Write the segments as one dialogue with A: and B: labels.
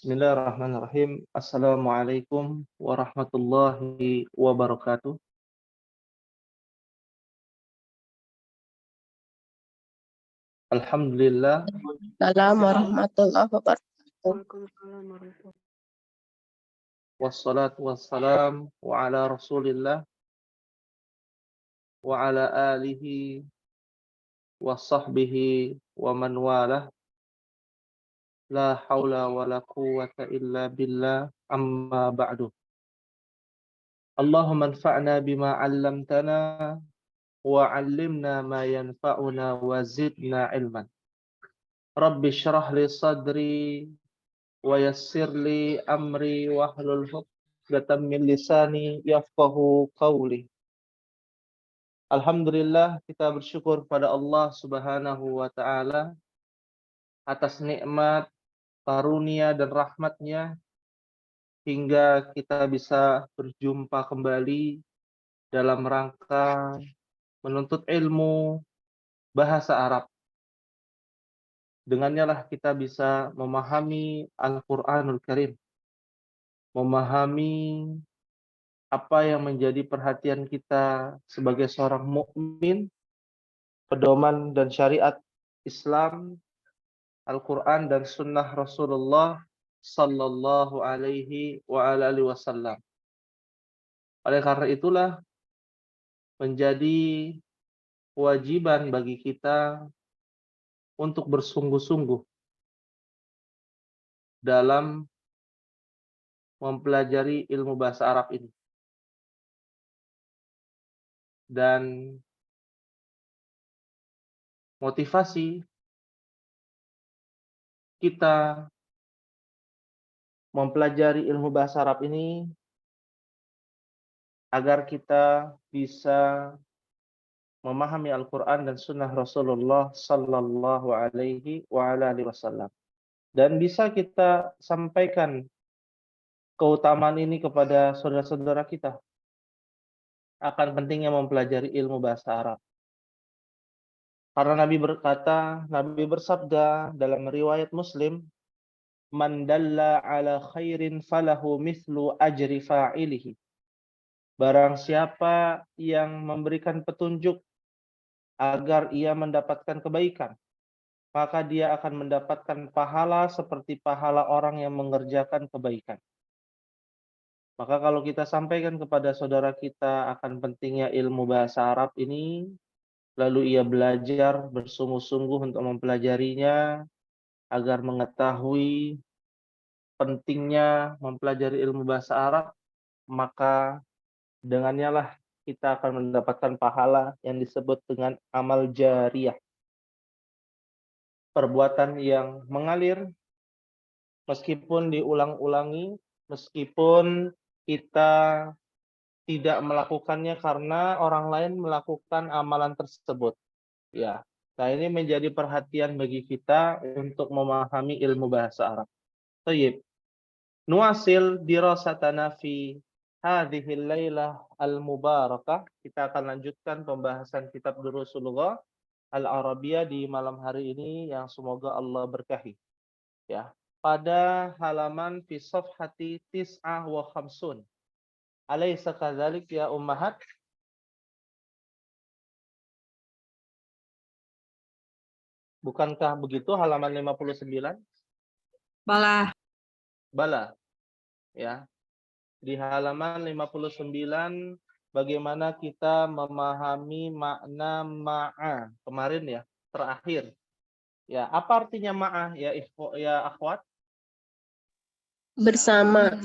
A: Bismillahirrahmanirrahim. Assalamualaikum warahmatullahi wabarakatuh. Alhamdulillah.
B: Assalamualaikum warahmatullahi wabarakatuh.
C: Waalaikumsalam warahmatullahi
A: Wassalatu wassalam wa ala rasulillah wa ala alihi wa sahbihi wa man walah. La hawla wa la quwwata illa billah, amma ba'du. Allahumma anfa'na bima 'allamtana wa 'allimna ma yanfa'una wa zidna ilman. Rabbi syrah li sadri wa yassir li amri wahlul 'uqdatam min lisani yafqahu qawli. Alhamdulillah, kita bersyukur pada Allah Subhanahu wa taala atas nikmat, karunia dan rahmatnya hingga kita bisa berjumpa kembali dalam rangka menuntut ilmu bahasa Arab. Dengannya lah kita bisa memahami Al-Qur'anul Karim, memahami apa yang menjadi perhatian kita sebagai seorang mukmin, pedoman dan syariat Islam, Al-Quran dan Sunnah Rasulullah Sallallahu Alaihi Wasallam. Oleh karena itulah menjadi kewajiban bagi kita untuk bersungguh-sungguh dalam mempelajari ilmu bahasa Arab ini. Dan motivasi kita mempelajari ilmu bahasa Arab ini agar kita bisa memahami Al-Quran dan Sunnah Rasulullah Sallallahu Alaihi Wasallam, dan bisa kita sampaikan keutamaan ini kepada saudara-saudara kita akan pentingnya mempelajari ilmu bahasa Arab. Karena Nabi bersabda dalam riwayat Muslim, "Man dalla ala khairin falahu mithlu ajri fa'ilihi." Barang siapa yang memberikan petunjuk agar ia mendapatkan kebaikan, maka dia akan mendapatkan pahala seperti pahala orang yang mengerjakan kebaikan. Maka kalau kita sampaikan kepada saudara kita akan pentingnya ilmu bahasa Arab ini, lalu ia belajar bersungguh-sungguh untuk mempelajarinya agar mengetahui pentingnya mempelajari ilmu bahasa Arab, maka dengannya lah kita akan mendapatkan pahala yang disebut dengan amal jariyah. Perbuatan yang mengalir meskipun diulang-ulangi, meskipun kita tidak melakukannya karena orang lain melakukan amalan tersebut. Ya. Nah, ini menjadi perhatian bagi kita untuk memahami ilmu bahasa Arab. Tayyib. Nuasil dirasatana fi hadhil lailah al-mubarakah. Kita akan lanjutkan pembahasan kitab Durusulullah Al-Arabiyah di malam hari ini yang semoga Allah berkahi. Ya. Pada halaman fi safhati 59. Alaysa kadzalik ya ummahat? Bukankah begitu halaman 59?
C: Bala.
A: Bala. Ya. Di halaman 59 bagaimana kita memahami makna ma'a. Kemarin ya, terakhir. Ya, apa artinya ma'a ya akhwat?
B: Bersama.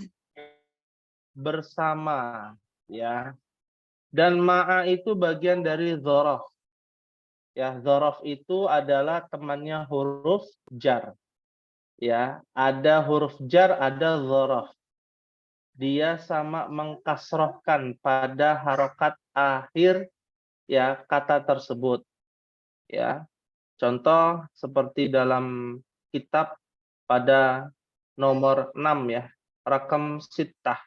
A: Bersama, ya. Dan ma'a itu bagian dari dzaraf. Ya, dzaraf itu adalah temannya huruf jar. Ya, ada huruf jar, ada dzaraf. Dia sama mengkasrohkan pada harokat akhir ya kata tersebut. Ya, contoh seperti dalam kitab pada nomor 6 ya, rakam sittah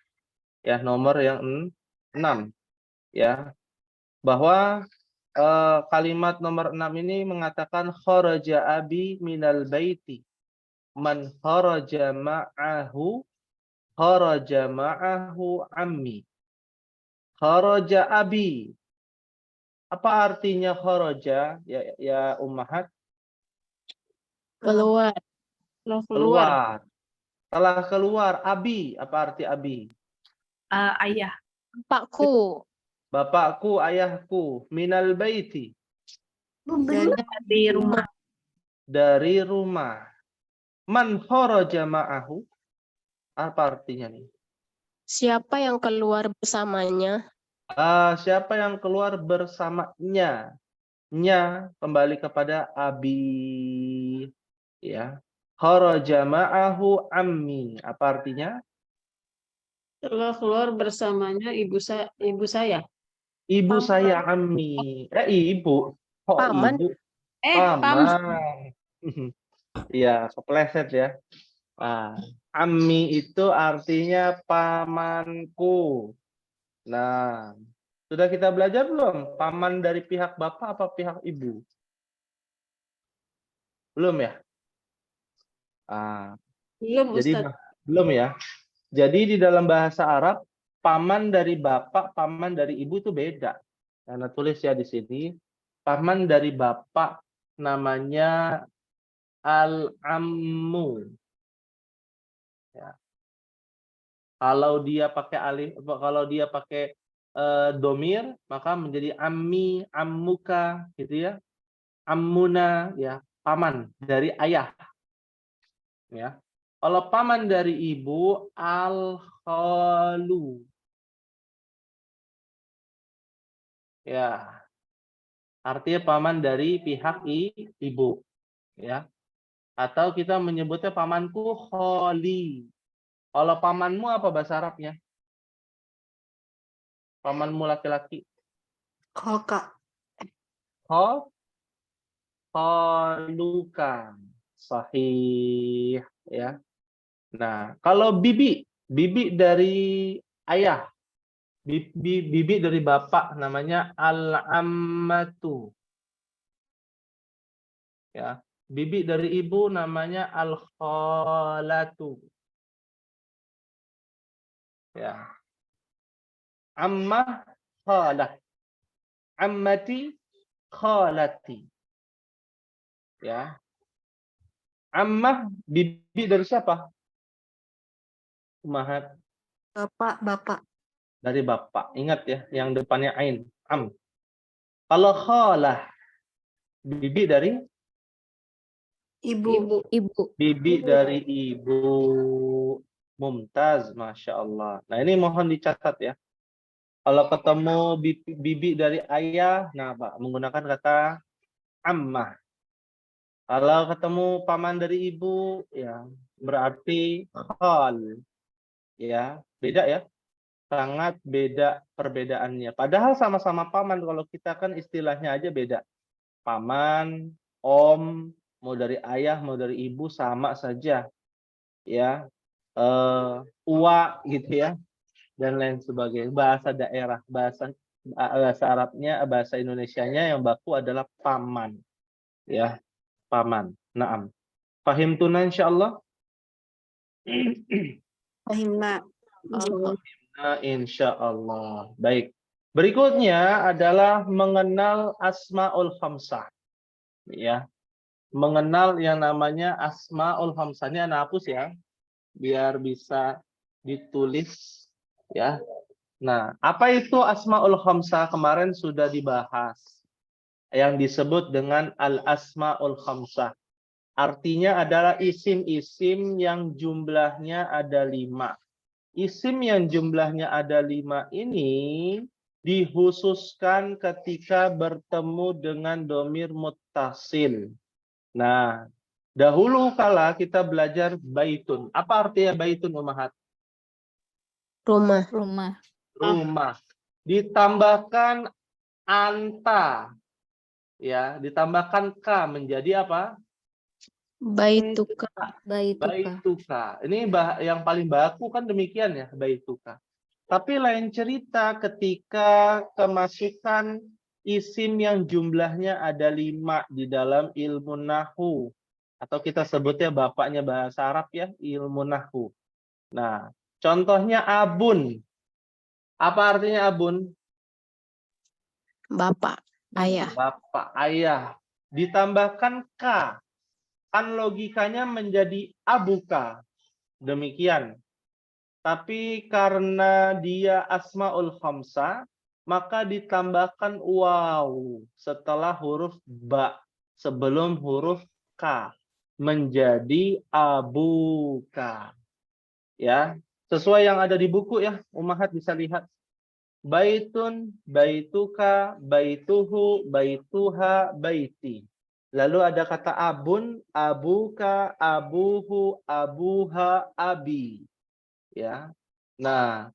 A: ya, nomor yang 6 ya, bahwa kalimat nomor 6 ini mengatakan kharaja abi minal baiti. Man kharaja ma'ahu ammi. Kharaja abi. Apa artinya kharaja ya ummahat?
B: Keluar.
C: Keluar.
A: Keluar. Telah keluar abi. Apa arti abi?
C: Ayah.
B: Bapakku.
A: Bapakku, ayahku. Minal baiti.
C: Dari rumah.
A: Dari rumah. Man kharaja ma'ahu. Apa artinya nih?
B: Siapa yang keluar bersamanya?
A: Siapa yang keluar bersamanya? Nya kembali kepada abi. Ya. Kharaja ma'ahu ammi. Apa artinya?
C: Telah keluar bersamanya ibu saya.
A: Ibu
B: Paman.
A: saya ammi. Ibu. Kok
B: Paman.
A: ibu?
C: Pam.
A: Paman. Iya, kepleset ya. Ammi itu artinya pamanku. Nah, sudah kita belajar belum? Paman dari pihak bapak apa pihak ibu? Belum ya?
C: Belum,
A: Jadi
C: Ustadz.
A: belum ya. Jadi di dalam bahasa Arab, paman dari bapak, paman dari ibu itu beda. Karena tulis ya di sini, paman dari bapak namanya al-ammu. Ya. Kalau dia pakai kalau dia pakai domir, maka menjadi ammi, ammuka, gitu ya. Ammuna, ya, paman dari ayah. Ya. Kalau paman dari ibu, al-khalu. Ya, artinya paman dari pihak ibu, ya. Atau kita menyebutnya pamanku kholi. Kalau pamanmu apa bahasa Arabnya? Pamanmu laki-laki.
C: Koka.
A: Kholuka. Sahih, ya. Nah, kalau bibi dari ayah, bibi dari bapak namanya al-ammatu. Ya, bibi dari ibu namanya al-khalatu. Ya. Ammah, khalah. Ammati, khalati. Ya. Ammah, bibi dari siapa? Ummahat.
C: Bapak.
A: Dari bapak. Ingat ya, yang depannya ain. Am. Kalau khalah, bibi dari?
C: Ibu.
A: Bibi dari ibu. Mumtaz, Masya Allah. Nah, ini mohon dicatat ya. Kalau ketemu bibi dari ayah, nah Pak, menggunakan kata ammah. Kalau ketemu paman dari ibu, ya berarti khal. Ya, beda ya. Sangat beda perbedaannya. Padahal sama-sama paman, kalau kita kan istilahnya aja beda. Paman, om, mau dari ayah, mau dari ibu sama saja. Ya, uwa gitu ya, dan lain sebagainya. Bahasa daerah, bahasa Arabnya, bahasa Indonesianya yang baku adalah paman. Ya, paman. Naam. Fahim tuna insyaallah.
C: Fahimna.
A: Insyaallah. Baik. Berikutnya adalah mengenal asmaul khamsah. Ya. Mengenal yang namanya asmaul khamsah. Ini Anda hapus ya, biar bisa ditulis ya. Nah, apa itu asmaul khamsah? Kemarin sudah dibahas. Yang disebut dengan al-asmaul khamsah. Artinya adalah isim-isim yang jumlahnya ada 5. Isim yang jumlahnya ada 5 ini dikhususkan ketika bertemu dengan domir muttasil. Nah, dahulu kala kita belajar baitun. Apa artinya baitun, Ummahat?
B: Rumah.
A: Rumah. Ditambahkan anta. Ya, ditambahkan ka menjadi apa?
B: Baituka.
A: Baituka. Ini yang paling baku kan demikian ya, baituka. Tapi lain cerita ketika kemasukan isim yang jumlahnya ada 5 di dalam ilmu nahu. atau kita sebutnya bapaknya bahasa Arab ya, ilmu nahwu. Nah, contohnya abun. Apa artinya abun?
B: Bapak, ayah.
A: Bapak, ayah. Ditambahkan ka. Kan logikanya menjadi abuka. Demikian. Tapi karena dia asmaul khamsah, maka ditambahkan waw setelah huruf ba sebelum huruf ka menjadi abuka. Ya, sesuai yang ada di buku ya, Ummahat bisa lihat. Baitun, baituka, baituhu, baituha, baiti. Lalu ada kata abun, abuka, abuhu, abuha, abi. Ya. Nah,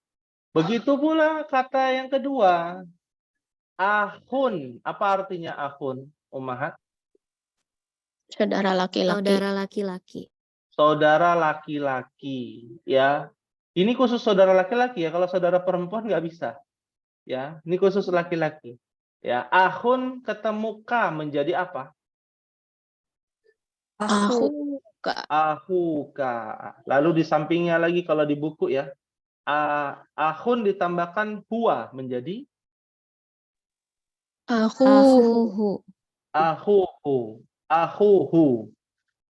A: begitu pula kata yang kedua, ahun. Apa artinya ahun, Ummahat?
B: Saudara laki-laki.
C: Saudara laki-laki.
A: Saudara laki-laki, ya. Ini khusus saudara laki-laki ya. Kalau saudara perempuan nggak bisa, ya. Ini khusus laki-laki. Ya, ahun ketemu ka menjadi apa?
B: Aku, Kak.
A: Ahuka. Lalu di sampingnya lagi kalau di buku ya, ahun ditambahkan huwa menjadi
B: Aku,
A: ahuhu. Ahuhu.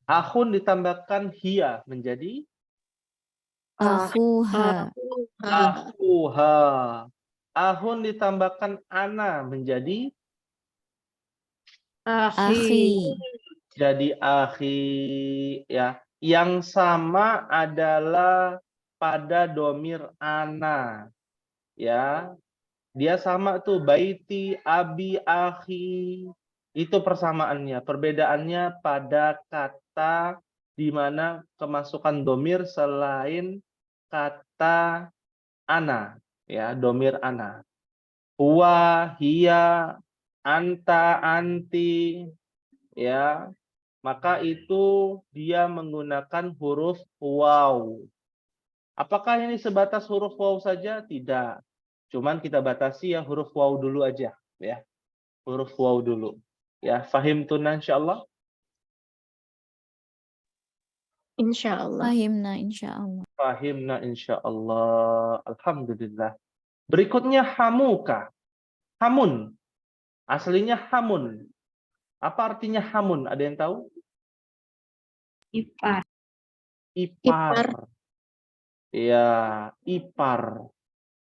A: Ahun ditambahkan hia menjadi
C: Akuha.
A: ahuha. Ahun ditambahkan ana menjadi
C: Akhi.
A: jadi akhi, ya. Yang sama adalah pada domir ana, ya. Dia sama tuh baiti, abi, akhi. Itu persamaannya. Perbedaannya pada kata di mana kemasukan domir selain kata ana, ya, domir ana. Huwa, hiya, anta, anti, ya. Maka itu dia menggunakan huruf waw. Apakah ini sebatas huruf waw saja? Tidak. Cuman kita batasi ya huruf waw dulu aja, ya. Huruf waw dulu. Ya, fahim tuna insyaallah.
B: insya Allah.
C: Fahimna insyaallah.
A: Fahimna insyaallah. Alhamdulillah. Berikutnya hamuka. Hamun. Aslinya hamun. Apa artinya hamun? Ada yang tahu?
C: Ipar.
A: Ipar. Ya, ipar.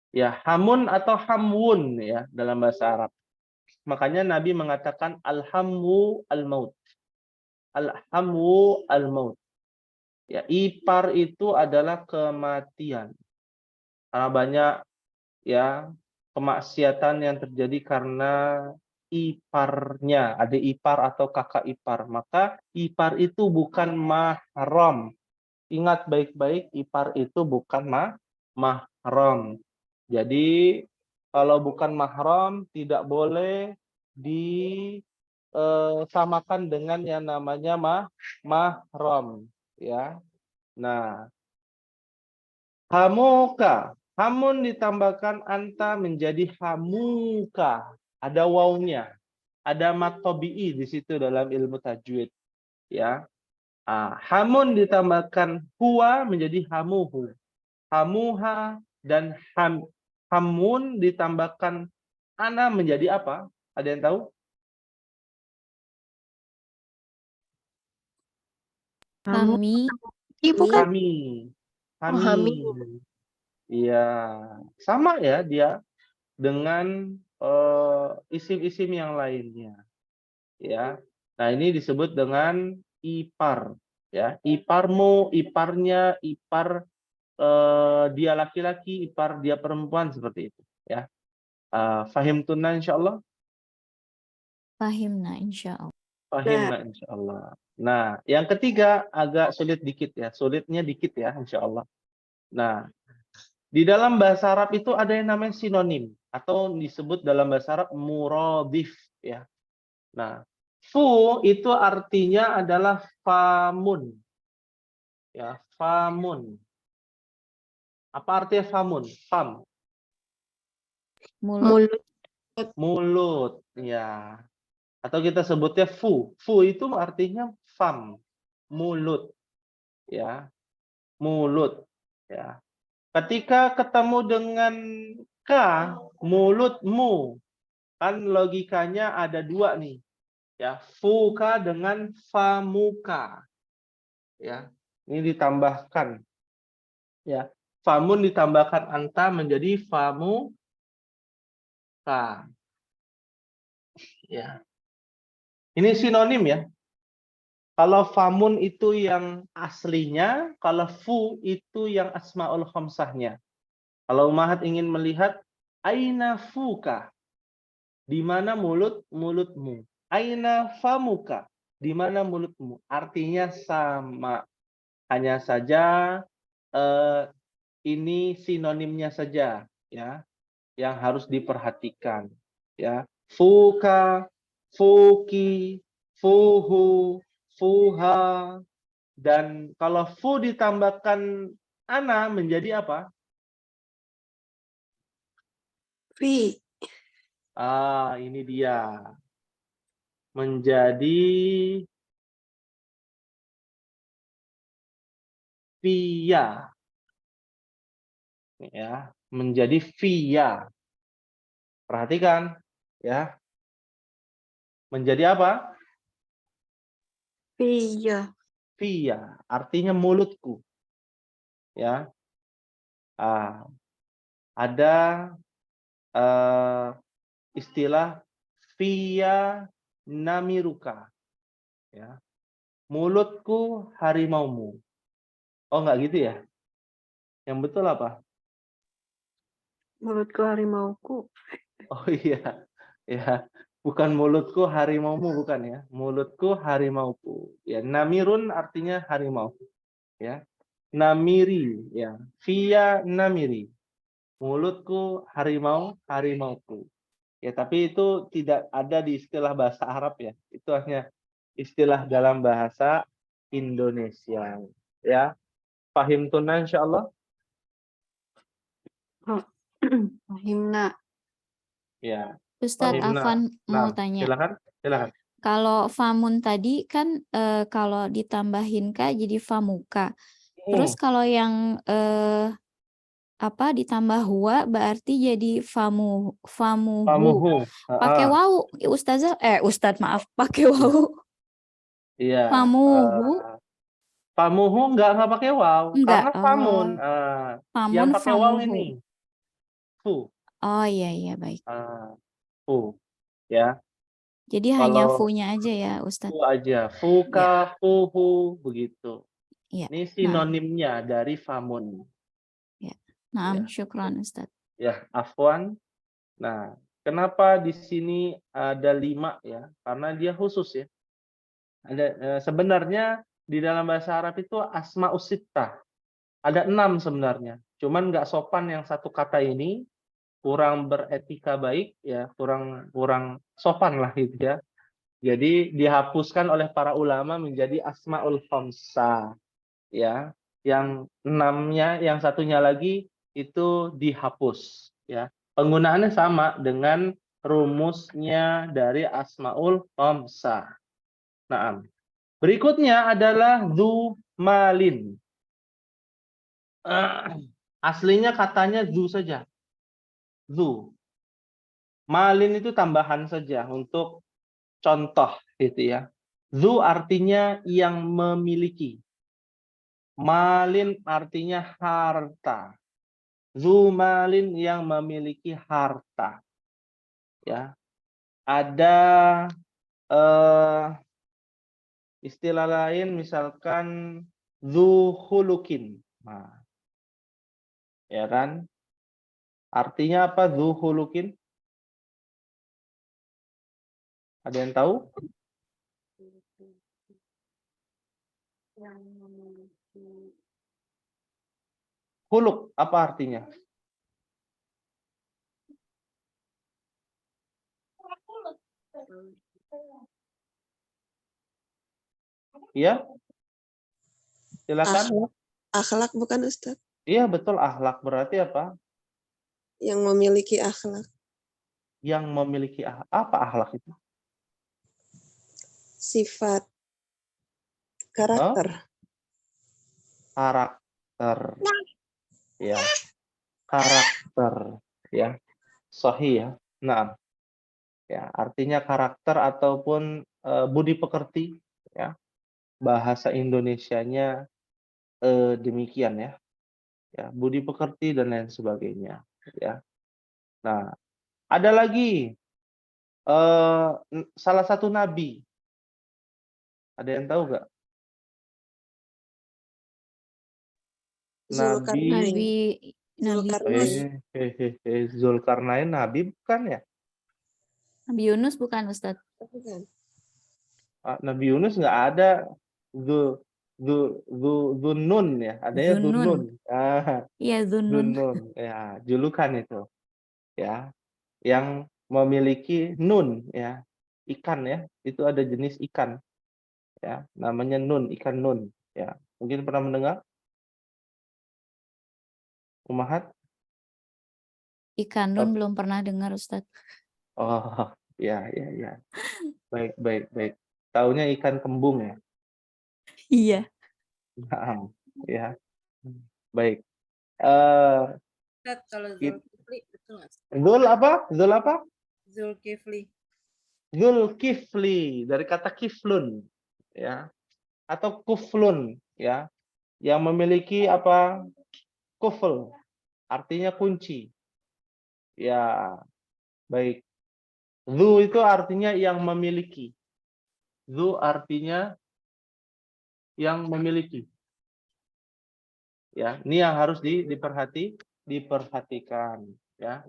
A: Ya, hamun atau hamwun ya dalam bahasa Arab. Makanya Nabi mengatakan alhamu al-maut. Alhamu al-maut. Ya, ipar itu adalah kematian. Karena banyak ya kemaksiatan yang terjadi karena iparnya, adik ipar atau kakak ipar. Maka ipar itu bukan mahram. Ingat baik-baik, ipar itu bukan mahram. Jadi kalau bukan mahram tidak boleh disamakan dengan yang namanya mahram, ya. Nah, hamuka. Hamun ditambahkan anta menjadi hamuka. Ada wawunya. Ada mat tabi'i di situ dalam ilmu tajwid. Ya. Hamun ditambahkan huwa menjadi hamuhu. Hamuha dan hamun ditambahkan ana menjadi apa? Ada yang tahu?
C: Kami.
B: Ibu kan?
A: Kami.
B: Oh, Hami.
A: Iya, sama ya dia dengan isim-isim yang lainnya, ya. Nah, ini disebut dengan ipar, ya. Iparmu, iparnya, ipar dia laki-laki, ipar dia perempuan seperti itu, ya. Fahim tunna insyaallah.
C: Fahimna insyaallah.
A: Fahimna insyaallah. Nah, yang ketiga agak sulit dikit ya, sulitnya dikit ya insyaallah. Nah, di dalam bahasa Arab itu ada yang namanya sinonim atau disebut dalam bahasa Arab muradif ya. Nah, fu itu artinya adalah famun. Ya, famun. Apa artinya famun? Fam,
C: Mulut.
A: mulut ya. Atau kita sebutnya fu. Fu itu artinya fam. mulut, ya, mulut, ya. Ketika ketemu dengan ka, mulutmu, kan logikanya ada dua nih, ya, fuka dengan famuka, ya. Ini ditambahkan, ya. Famun ditambahkan anta menjadi famuka, ya. Ini sinonim ya. Kalau famun itu yang aslinya, kalau fu itu yang asmaul khamsahnya. Kalau Umahat ingin melihat aina fuka, di mana mulutmu. Aina famuka, di mana mulutmu. Artinya sama. Hanya saja ini sinonimnya saja, ya, yang harus diperhatikan, ya. Fuka, fuki, fuhu, fuha, dan kalau fu ditambahkan ana menjadi apa?
D: Fi.
A: Ini dia. Menjadi via, ya, menjadi via. Perhatikan, ya. Menjadi apa?
D: Iya.
A: Via, artinya mulutku, ya. Ada istilah via namiruka, ya. Mulutku harimaumu. Oh, enggak gitu ya? Yang betul apa?
D: Mulutku harimauku.
A: Oh iya, ya. Bukan mulutku harimaumu, bukan ya. Mulutku harimauku. Ya, namirun artinya harimau. Ya, namiri, ya. Via namiri. Mulutku harimauku. Ya, tapi itu tidak ada di istilah bahasa Arab ya. Itu hanya istilah dalam bahasa Indonesia. Ya, pahim tunna insyaallah.
D: Fahimna.
A: Ya,
C: Ustadz
A: pahimna.
C: Afan mau
A: Nah,
C: tanya.
A: silakan.
C: Kalau famun tadi kan kalau ditambahin ka jadi famuka. Terus kalau yang ditambah huwa berarti jadi famuhu.
A: Famuhu.
C: Pakai wawu, Ustadz maaf, pakai wawu.
A: Iya.
C: Famuhu
A: Famuhu nggak pakai waw,
C: enggak.
A: karena famun. Yang
C: Famun
A: pakai waw
C: famuhu.
A: ini fu.
C: Oh iya baik.
A: Fu. Ya.
C: Jadi hanya
A: Kalau
C: fu-nya aja ya Ustadz.
A: fu aja, fuka, fuhu, begitu.
C: Iya.
A: Ini sinonimnya dari famun.
C: Ya. Naam,
A: Ya.
C: syukran Ustadz.
A: Ya, afwan. Nah, kenapa di sini ada 5 ya? Karena dia khusus ya. Ada sebenarnya di dalam bahasa Arab itu asmaus sittah. Ada 6 sebenarnya. Cuman nggak sopan yang satu kata ini, kurang beretika baik ya, kurang sopan lah gitu ya. Jadi dihapuskan oleh para ulama menjadi asmaul khamsah ya. Yang 6-nya, yang satunya lagi itu dihapus ya. Penggunaannya sama dengan rumusnya dari asmaul khamsah. Nah, berikutnya adalah zu malin. Aslinya katanya zu saja. Zu. Malin itu tambahan saja untuk contoh gitu ya. Zu artinya yang memiliki. Malin artinya harta. Zu malin yang memiliki harta. Ya. Ada istilah lain misalkan zu khulukin. Nah, ya kan? Artinya apa zu khulukin? Ada yang tahu? Huluk apa artinya? Iya? Silakan.
D: Akhlak bukan Ustadz?
A: Iya betul, akhlak berarti apa?
D: Yang memiliki akhlak.
A: Yang memiliki apa akhlak itu?
D: Sifat Karakter.
A: Karakter. Ya, karakter. Ya, sahih ya. Nah, ya, artinya karakter ataupun budi pekerti. Ya, bahasa Indonesianya demikian ya. Ya, budi pekerti dan lain sebagainya. Ya. Nah, ada lagi salah satu nabi. Ada yang tahu nggak?
D: Zulkarnain.
C: Nabi
A: Zulkarnain nabi bukan ya?
C: Nabi Yunus bukan Ustadz?
D: Bukan.
A: Nabi Yunus nggak ada Zunnun ya, adanya
C: Zunnun.
A: Zunnun.
C: Iya, Zunnun.
A: Zunnun ya, julukan itu ya, yang memiliki nun ya, ikan ya, itu ada jenis ikan ya, namanya nun, ikan nun ya. Mungkin pernah mendengar Umahat?
C: Ikan nun belum pernah dengar Ustadz.
A: Oh ya ya ya, baik baik baik, taunya ikan kembung ya.
C: Iya.
A: Naam, ya. Baik.
E: Ustadz, kalau
A: It-
E: Zulkifli betul nggak?
A: Zul apa? Zul apa?
E: Zulkifli.
A: Zulkifli dari kata kiflun ya, atau kuflun ya, yang memiliki apa? Kufl, artinya kunci. Ya, baik. Zu itu artinya yang memiliki. Zu artinya yang memiliki. Ya, ini yang harus diperhatikan ya.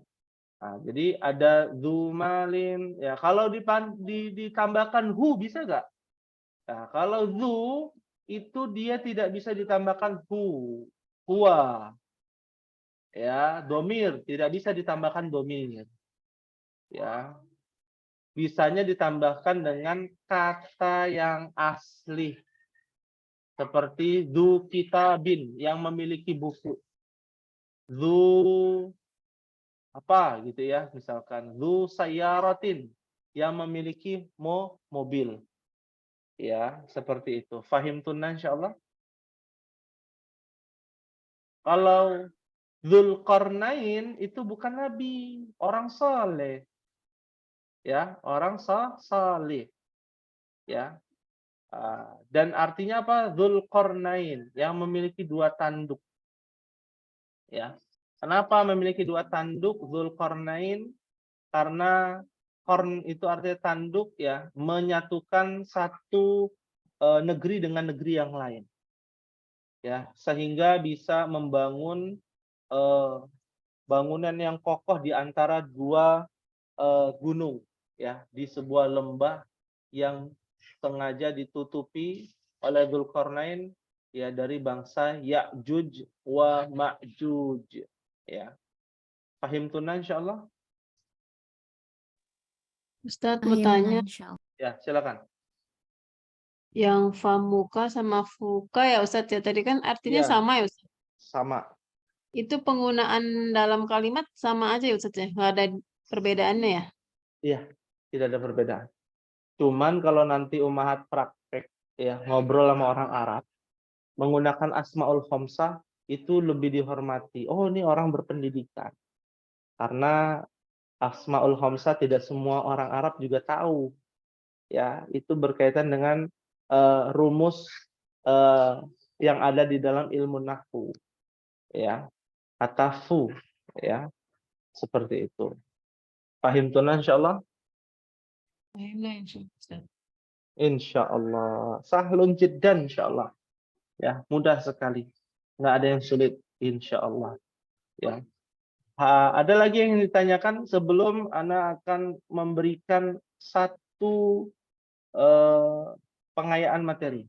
A: Nah, jadi ada zumalin ya, kalau ditambahkan hu bisa nggak? Nah, kalau zu itu dia tidak bisa ditambahkan hu, huwa ya, domir tidak bisa ditambahkan domir ya, bisanya ditambahkan dengan kata yang asli seperti zu kitabin yang memiliki buku, zu apa gitu ya, misalkan zu sayyaratin yang memiliki mobil ya, seperti itu. Fahim tunna insyaallah. Kalau Zulkarnain itu bukan nabi, orang saleh ya, orang saleh ya. Dan artinya apa? Zulkarnain yang memiliki dua tanduk ya. Kenapa memiliki dua tanduk Zulkarnain? Karena korn itu artinya tanduk ya, menyatukan satu negeri dengan negeri yang lain ya, sehingga bisa membangun bangunan yang kokoh di antara dua gunung ya, di sebuah lembah yang sengaja ditutupi oleh Zulkarnain ya, dari bangsa Ya'juj wa Ma'juj ya. Pahim tunna insyaallah.
D: Ustadz mau tanya,
A: Ya, silakan.
D: yang famuka sama fuka ya Ustadz ya, tadi kan artinya
A: Iya.
D: sama ya Ustadz?
A: Sama.
D: Itu penggunaan dalam kalimat sama aja ya Ustadz ya, nggak ada perbedaannya ya?
A: Iya, tidak ada perbedaan. Cuman kalau nanti Umahat praktek ya, ngobrol sama orang Arab menggunakan asmaul khamsah itu lebih dihormati. Oh, ini orang berpendidikan. Karena asmaul khamsah tidak semua orang Arab juga tahu. Ya, itu berkaitan dengan rumus yang ada di dalam ilmu nahwu. Ya, atafu ya. Seperti itu. Pahim tunan insyaallah? Insyaallah. Sahlun jiddan insyaallah. Ya, mudah sekali. Nggak ada yang sulit insyaallah. Ya. Ada lagi yang ditanyakan sebelum Ana akan memberikan satu pengayaan materi.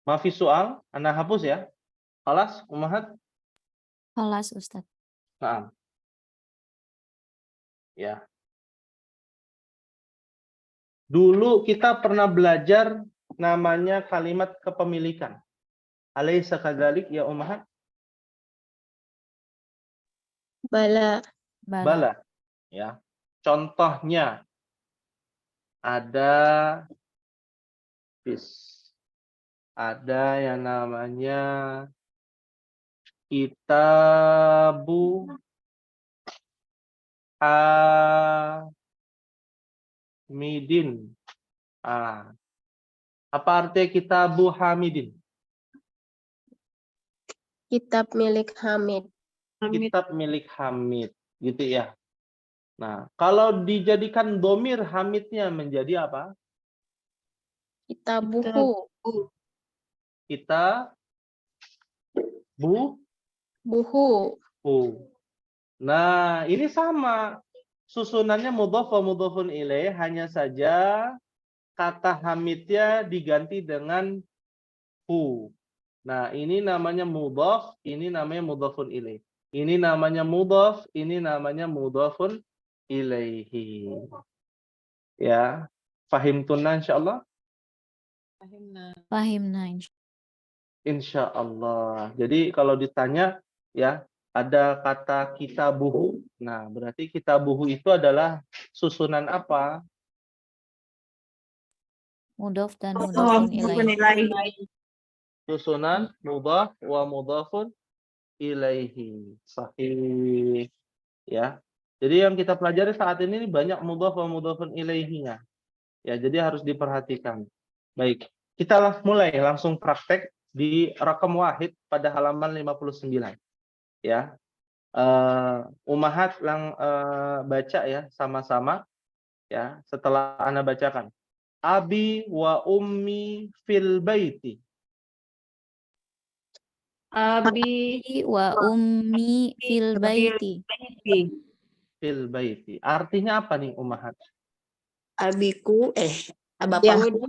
A: Mafi soal, Ana hapus ya. Kelas, Umahat?
C: Kelas Ustadz.
A: Nah. Ya. Dulu kita pernah belajar namanya kalimat kepemilikan. Alaysa kadzalik ya Umahat?
B: Bala.
A: Bala. Ya. Contohnya ada yang namanya kitabu Hamidin. Apa artinya kitabu Hamidin?
B: Kitab milik Hamid.
A: Kitab milik Hamid, gitu ya. Nah, kalau dijadikan domir Hamidnya menjadi apa?
B: Kitabuhu.
A: Kita
B: Buhu.
A: Nah, ini sama. Susunannya mudhaf wa mudhafun ilaih, hanya saja kata Hamidnya diganti dengan hu. Nah, ini namanya mudhaf, ini namanya mudhafun ilaih. Ini namanya mudhaf, ini namanya mudhafun ilaihi. Ya, fahimtunna insyaallah?
C: Fahimna.
A: Insyaallah. Jadi kalau ditanya ya, ada kata kitabuhu. Nah, berarti kitabuhu itu adalah susunan apa?
C: Mudhaf dan mudhafun ilaih.
A: Susunan mudhaf wa mudhafun ilaihi. Sahih. Ya. Jadi yang kita pelajari saat ini banyak mudhaf wa mudhafun ilaihinya. Ya, jadi harus diperhatikan. Baik, kita mulai langsung praktek di rakam wahid pada halaman 59. Ya. Umahat baca ya sama-sama ya, setelah Ana bacakan. Abi wa ummi fil baiti.
D: Abi
C: Wa ummi fil baiti.
A: Fil baiti. Artinya apa nih umahat?
F: Abiku,
B: Bapakku,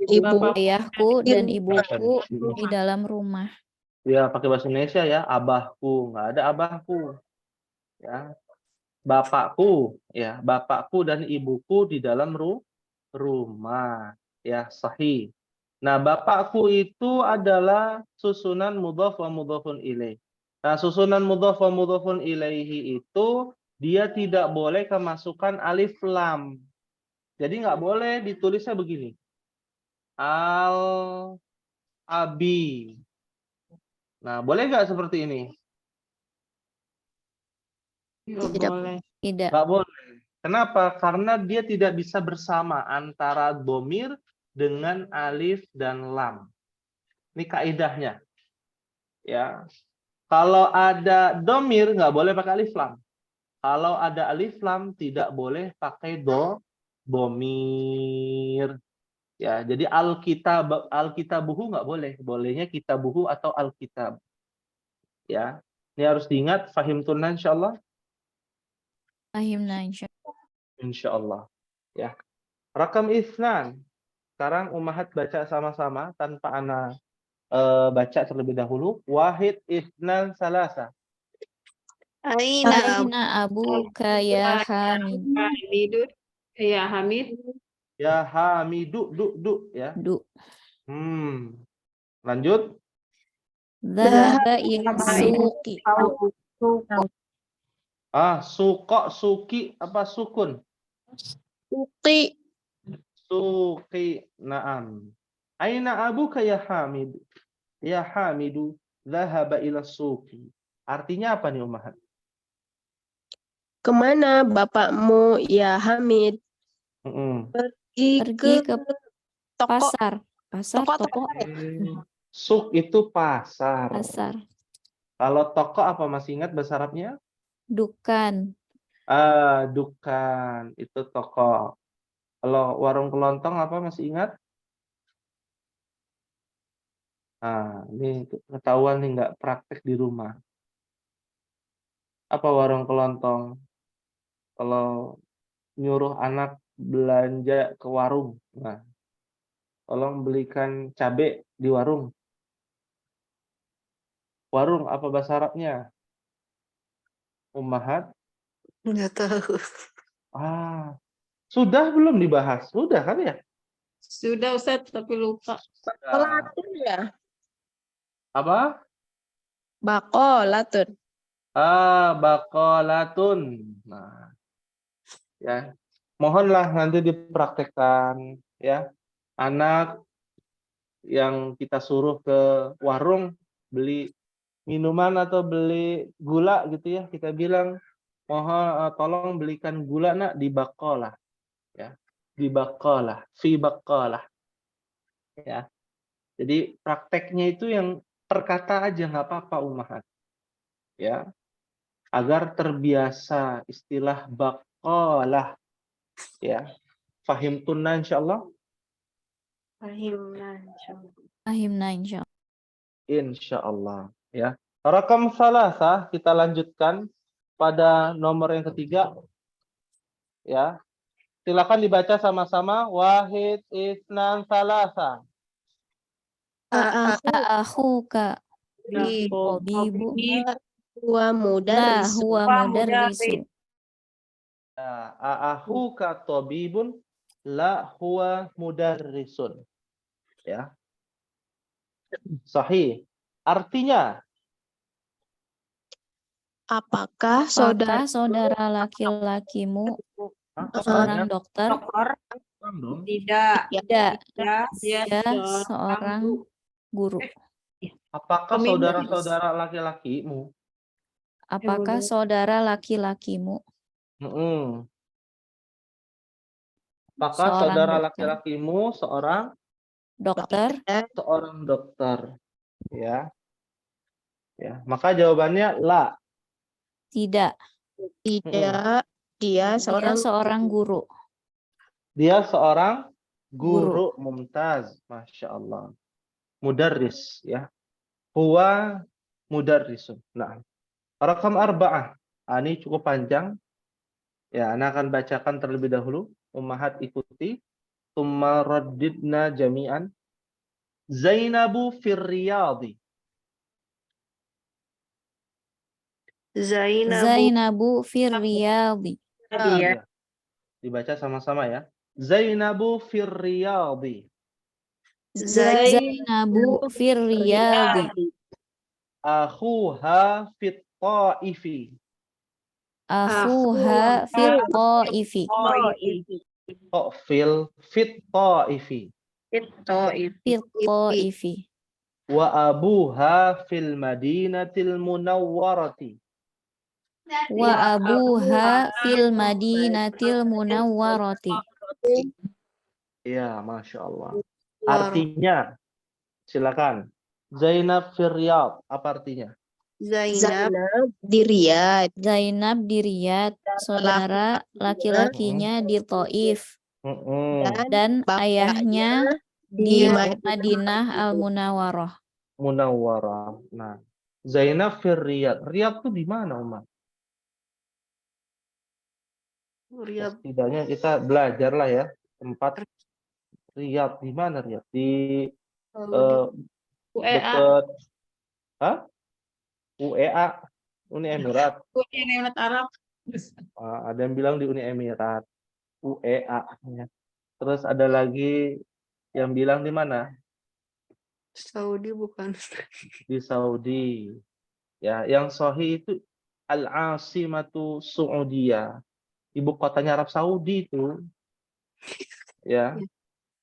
B: ibu,
C: Ayahku dan ibuku di dalam rumah.
A: Ya, pakai bahasa Indonesia ya, abahku, nggak ada abahku. Ya. Bapakku, ya, bapakku dan ibuku di dalam rumah. Ya, sahih. Nah, bapakku itu adalah susunan mudhaf wa mudhafun ilaih. Nah, susunan mudhaf wa mudhafun ilaihi itu dia tidak boleh kemasukan alif lam. Jadi nggak boleh ditulisnya begini. Al-abi. Nah, boleh nggak seperti ini?
D: Tidak boleh.
C: Tidak.
A: Nggak boleh. Kenapa? Karena dia tidak bisa bersama antara domir dengan alif dan lam. Ini kaidahnya. Ya. Kalau ada domir nggak boleh pakai alif lam. Kalau ada alif lam tidak boleh pakai domir. Ya, jadi alkitabuhu nggak boleh. Bolehnya kitabuhu atau alkitab. Ya. Ini harus diingat, fahimtunna insyaallah.
C: Fahimna
A: Insyaallah. Ya. Rakam isnan. Sekarang umahat baca sama-sama tanpa ana baca terlebih dahulu. Wahid isnan salasa.
C: Aina abuka ya Hamid.
D: Hamidun. Ya Hamid.
A: Ya Hamidu du ya.
C: Du.
A: Lanjut.
C: Dhahaba ila suqi.
A: Suko, suki apa sukun?
B: Suki,
A: Suki, na'am. Aina abuka ya Hamid? Ya Hamidu, dhahaba ila suki. Artinya apa nih umahat?
B: kemana bapakmu ya Hamid?
C: Pergi ke
B: toko.
C: pasar. Pasar, toko.
A: Suk itu pasar.
C: Pasar.
A: Kalau toko apa masih ingat bahasa Arabnya?
C: Dukan.
A: Dukan itu toko. Kalau warung kelontong apa masih ingat? Ini ketahuan nih nggak praktek di rumah. Apa warung kelontong? Kalau nyuruh anak belanja ke warung, nah, tolong belikan cabai di warung. Warung apa bahasa Arabnya? Ummahat?
F: Nggak tahu.
A: Sudah belum dibahas? Sudah kan ya?
D: Sudah Ustaz, tapi lupa.
B: Latun ya?
A: Apa?
B: Bakolatun.
A: Bakolatun. Nah, ya. Mohonlah nanti dipraktekkan ya. Anak yang kita suruh ke warung beli minuman atau beli gula gitu ya, kita bilang tolong belikan gula nak di baqalah ya. Di baqalah, fi baqalah ya. Jadi prakteknya itu yang perkata aja nggak apa-apa ummahat ya. Agar terbiasa istilah baqalah ya. Fahimtunna insyaallah.
F: Fahimna, insyaallah.
C: Fahimna insyaallah.
A: Insyaallah ya. Rakam salasah kita lanjutkan pada nomor yang ketiga ya. Silakan dibaca sama-sama. Wahid, isnan, salasa.
C: Akhuka
F: Di
C: tabibu
B: Huwa
C: la
B: mudarrisun.
C: huwa mudarrisu.
A: Akhuka tabibun la huwa mudarrisun. Ya. Sahih. Artinya
B: Apakah saudara
C: Saudara laki-lakimu
A: Hah?
C: seorang
A: Artinya?
C: dokter?
E: Dokter
A: Orang dong.
E: tidak.
C: Tidak,
E: Ya, dia
C: dia seorang guru.
A: Apakah
E: Pemimpin.
A: saudara-saudara laki-lakimu?
C: Apakah saudara laki-lakimu
A: Mm-mm. Apakah
C: Seorang
A: saudara
C: dokter.
A: laki-lakimu
C: dokter?
A: seorang dokter? Ya. Ya, maka jawabannya la.
C: Tidak,
B: tidak, dia
C: dia
B: seorang
C: seorang guru.
A: Dia seorang
C: Guru.
A: guru. Mumtaz, masya Allah. Mudarris, ya. Huwa mudarrisun. Nah, rakam arba'ah. Ini cukup panjang. Ya, Ana akan bacakan terlebih dahulu. Ummahat ikuti. Tumma raddidna jami'an. Zainabu fir riyadi.
C: Zainabu firriyadi.
A: Ya. Dibaca sama-sama ya. Zainabu fir riyadi.
C: Zainabu firriyadi.
A: Akhuha fit ta'ifi.
C: Akhuha fit ta'ifi.
A: Fit ta'ifi.
C: Fit ta'ifi.
A: Wa abuha fil madinatil munawwarati.
C: Wa abuha fil madinatil munawwarati.
A: Ya, masya Allah. Artinya, silakan. Zainab fir Riyadh, apa artinya?
F: Zainab
B: Zainab di Riyadh.
C: Zainab di Riyadh, saudara laki-lakinya di Taif, dan ayahnya di Madinah Al-Munawwarah.
A: Munawwarah. Nah, Zainab fir Riyadh. Riyadh itu di mana, Umar?
F: Riyadh
A: Setidaknya kita belajarlah ya tempat Riyadh di mana Riyadh? Di
F: Saudi.
A: dekat UEA, Uni Emirat.
E: Uni Emirat Arab.
A: Ada yang bilang di Uni Emirat, UEA. Ya. Terus ada lagi yang bilang di mana?
F: Saudi bukan.
A: Di Saudi. Ya, yang sahih itu Al-Asimatu Saudiyah. Ibu kotanya Arab Saudi itu. Ya.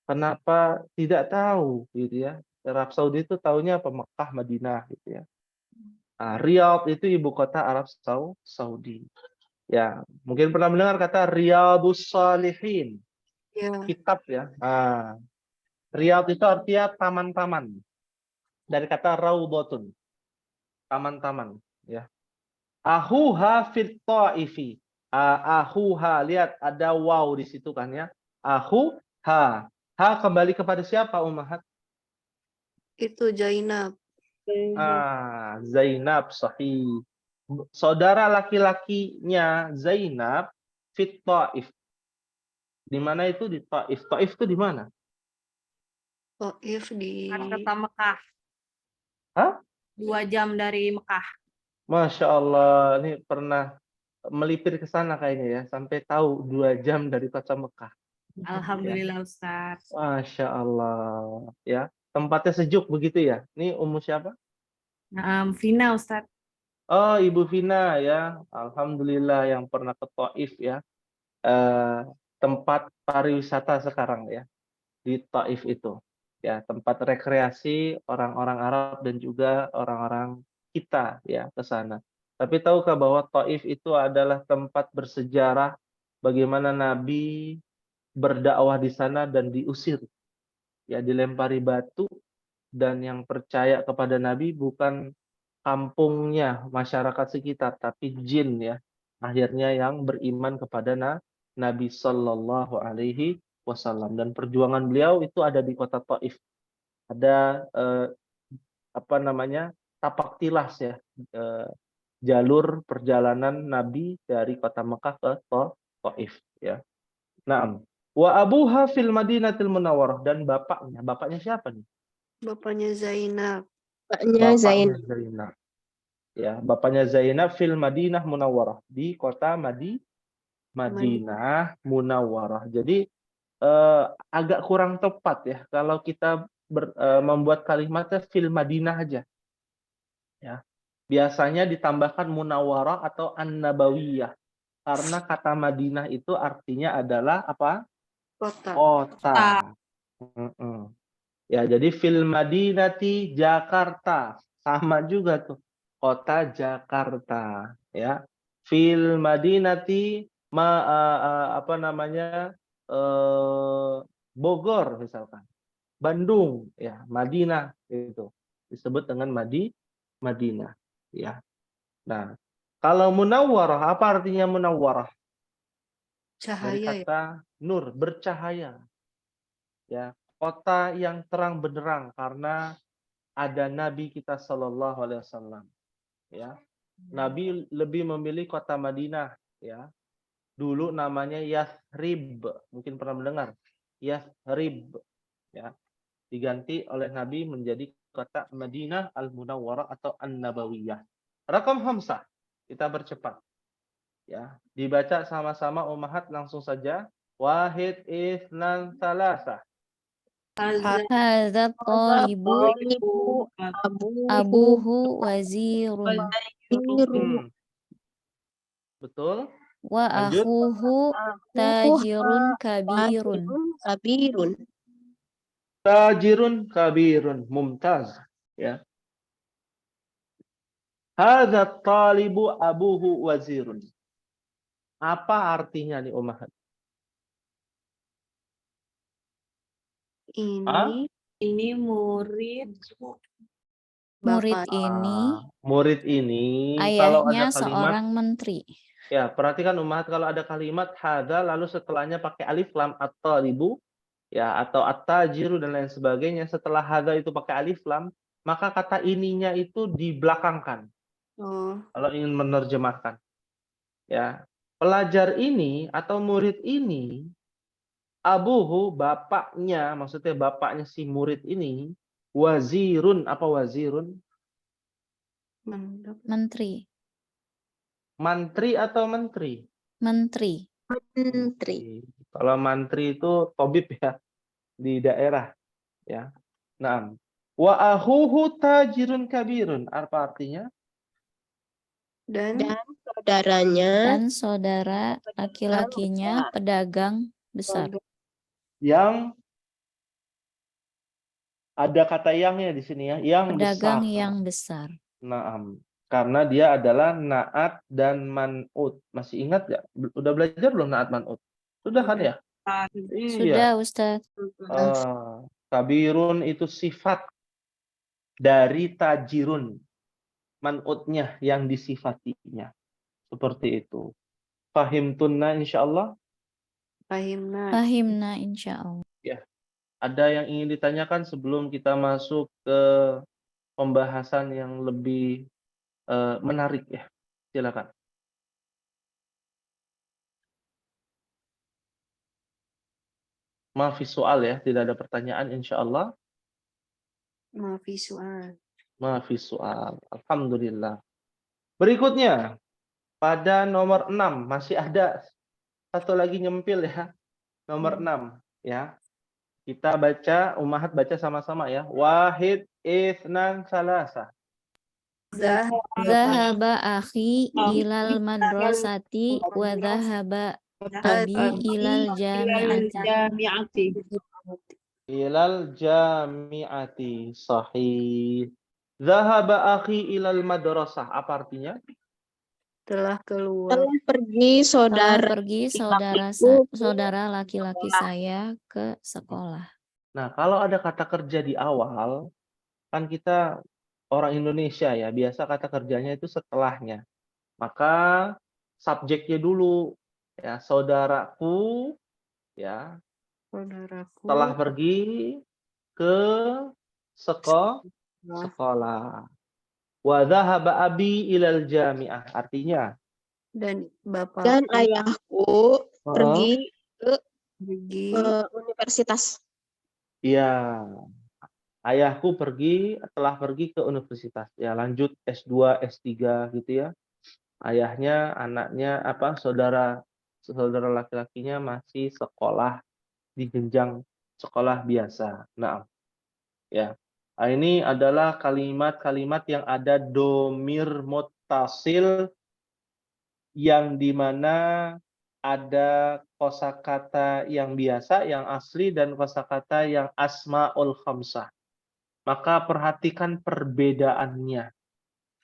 A: Kenapa tidak tahu gitu ya? Arab Saudi itu taunya apa? Mekah, Madinah gitu ya. Nah, Riyadh itu ibu kota Arab Saudi. Ya, mungkin pernah mendengar kata Riyadhus Shalihin.
F: Ya.
A: Kitab ya. Nah, Riyadh itu artinya taman-taman. Dari kata raudhatun. Taman-taman, ya. Ahuha fit ta'ifi. Ahuha, lihat ada waw di situ kan ya. Ahuha. Ha kembali kepada siapa ummahat?
F: Itu Zainab.
A: Zainab, sahih. Saudara laki-lakinya Zainab fit Taif. Di mana itu? Di Taif. Taif itu di mana?
F: Taif di
E: Kota Mekah.
A: Hah?
E: 2 jam dari Mekah.
A: Masya Allah, ini pernah melipir ke sana kayaknya ya, sampai tahu 2 jam dari kota Mekah.
E: Alhamdulillah Ustaz.
A: Masya Allah, ya. Tempatnya sejuk begitu ya. Ini Ummu siapa?
E: Vina Ustaz.
A: Oh, Ibu Vina ya. Alhamdulillah yang pernah ke Taif ya. tempat pariwisata sekarang ya, di Taif itu. Ya, tempat rekreasi orang-orang Arab dan juga orang-orang kita ya ke sana. Tapi tahukah bahwa Taif itu adalah tempat bersejarah bagaimana Nabi berdakwah di sana dan diusir. Ya, dilempari batu, dan yang percaya kepada Nabi bukan kampungnya, masyarakat sekitar, tapi jin ya. Akhirnya yang beriman kepada Nabi Sallallahu Alaihi Wasallam, dan perjuangan beliau itu ada di kota Taif. Ada apa namanya, tapak tilas ya, jalur perjalanan Nabi dari kota Mekah ke Taif ya. Naam. Wa abuha fil Madinatil Munawwarah, dan bapaknya siapa nih?
F: Bapaknya Zainab.
B: Bapaknya Zainab.
A: Zainab. Ya, bapaknya Zainab fil Madinah Munawwarah, di kota Madinah Munawwarah. Jadi agak kurang tepat ya kalau kita membuat kalimatnya fil Madinah aja. Ya. Biasanya ditambahkan Munawwarah atau An-Nabawiyah, karena kata Madinah itu artinya adalah apa? Kota. Ya, jadi fil Madinati Jakarta, sama juga tuh, kota Jakarta ya. Fil Madinati apa namanya, Bogor misalkan, Bandung ya, Madinah itu disebut dengan Madinah ya. Nah, kalau Munawwarah, apa artinya Munawwarah? Dari
F: Cahaya ya.
A: kata nur, bercahaya ya. Kota yang terang benderang karena ada Nabi kita Shallallahu Alaihi Wasallam ya. Nabi lebih memilih kota Madinah ya. Dulu namanya Yathrib, mungkin pernah mendengar Yathrib ya. Diganti oleh Nabi menjadi kota Madinah Al-Munawwarah atau An-Nabawiyah. Rakam Hamsah, kita bercepat ya. Dibaca sama-sama ummahat, langsung saja. Wahid, Itsnan, Salasah.
C: Hadza talibu abuhu wazirun
A: Betul.
C: wa
A: Lanjut.
C: akhuhu tajirun kabirun.
B: Kabirun.
A: Tajirun kabirun. Mumtaz ya. Hadza talibu abuhu wazirun. Apa artinya nih ummahat?
E: Ini murid
C: Murid
F: Bapak.
C: ini
A: Murid ini kalau
C: ayahnya
A: ada kalimat,
C: seorang menteri.
A: ya perhatikan ummahat, kalau ada kalimat hadza lalu setelahnya pakai alif lam at-talibu ya, atau at-tajiru dan lain sebagainya, setelah hadza itu pakai alif lam, maka kata ininya itu dibelakangkan. Kalau ingin menerjemahkan ya, pelajar ini atau murid ini, abuhu bapaknya, maksudnya bapaknya si murid ini, wazirun. Apa wazirun?
C: Menteri.
A: Mantri atau menteri?
C: Menteri.
B: Menteri.
A: Kalau mantri itu tabib ya, di daerah ya. Nah, wa ahuhu tajirun kabirun, apa artinya?
F: Dan
B: Saudaranya
C: Dan saudara laki-lakinya pedagang besar.
A: Yang ada kata yangnya di sini ya, yang
C: Pedagang
A: besar.
C: yang besar.
A: Naam. Karena dia adalah naat dan man'ut. Masih ingat nggak? Udah belajar belum naat man'ut? Sudah kan ya? Iya.
C: Sudah, Ustadz.
A: Kabirun itu sifat dari tajirun. Man'utnya yang disifatinya. Seperti itu. Fahimtunna insyaallah.
C: Fahimna insyaallah.
A: Ada yang ingin ditanyakan sebelum kita masuk ke pembahasan yang lebih menarik ya? Silakan. Maafi soal ya, tidak ada pertanyaan insyaallah.
F: maafi soal.
A: Maafi soal. Alhamdulillah. Berikutnya pada nomor 6 masih ada satu lagi nyempil ya. Nomor 6 ya. Kita baca, ummahat baca sama-sama ya. Wahid, Itsnan, Salasa.
C: Zahaba akhi ilal madrasati wa zahaba Abi ilal
D: ilal
C: jami'ati.
D: jami'ati.
A: Ilal jami'ati. Sahih. Zahaba akhi ilal madrasah. Apa artinya?
F: Telah keluar.
B: Telah pergi
C: Telah
B: saudara
C: pergi saudara
B: laki-lakiku ke
C: saudara laki-laki
B: sekolah.
C: saya ke sekolah.
A: Nah, kalau ada kata kerja di awal, kan kita orang Indonesia ya, biasa kata kerjanya itu setelahnya. Maka subjeknya dulu, ya, saudaraku, ya,
F: Saudaraku.
A: telah pergi ke sekolah. Wa dhahaba abi ilal jami'ah. Artinya,
F: Dan bapakku
B: Dan ayahku pergi ke
F: pergi
B: universitas.
A: ya, ayahku telah pergi ke universitas. Ya, lanjut S2, S3 gitu ya. Ayahnya, anaknya, saudara laki-lakinya masih sekolah di jenjang sekolah biasa. Nah, ya. Nah, ini adalah kalimat-kalimat yang ada domir muttasil yang dimana ada kosakata yang biasa, yang asli, dan kosakata yang asmaul khamsah. Maka perhatikan perbedaannya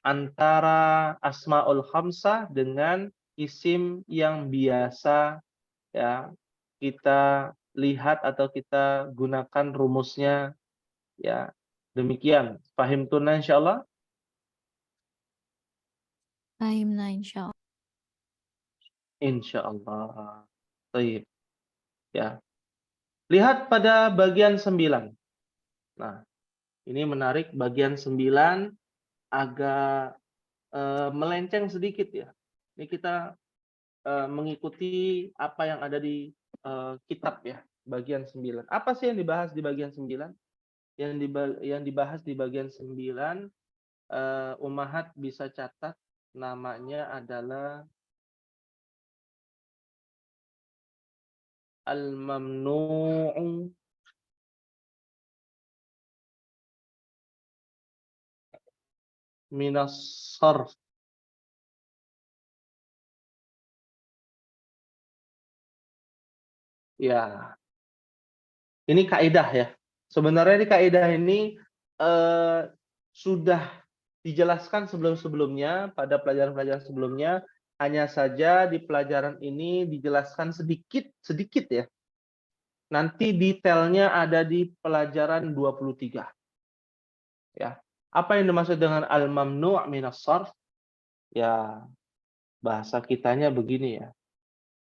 A: antara asmaul khamsah dengan isim yang biasa ya kita lihat atau kita gunakan rumusnya ya. Demikian. Fahim tuna insyaallah.
C: Fahimna insyaallah.
A: Insyaallah. Baik. Ya. Lihat pada bagian 9. Nah, ini menarik, bagian 9 agak melenceng sedikit ya. Ini kita mengikuti apa yang ada di kitab ya, bagian 9. Apa sih yang dibahas di bagian 9? Yang dibahas di bagian 9, Ummahat bisa catat, namanya adalah al-mamnu'u minas sarf. Ya, ini kaidah ya. Sebenarnya di kaidah ini sudah dijelaskan sebelum-sebelumnya pada pelajaran-pelajaran sebelumnya. Hanya saja di pelajaran ini dijelaskan sedikit ya. Nanti detailnya ada di pelajaran 23. Ya. Apa yang dimaksud dengan al-mamnu' minas sarf? Ya, bahasa kitanya begini ya.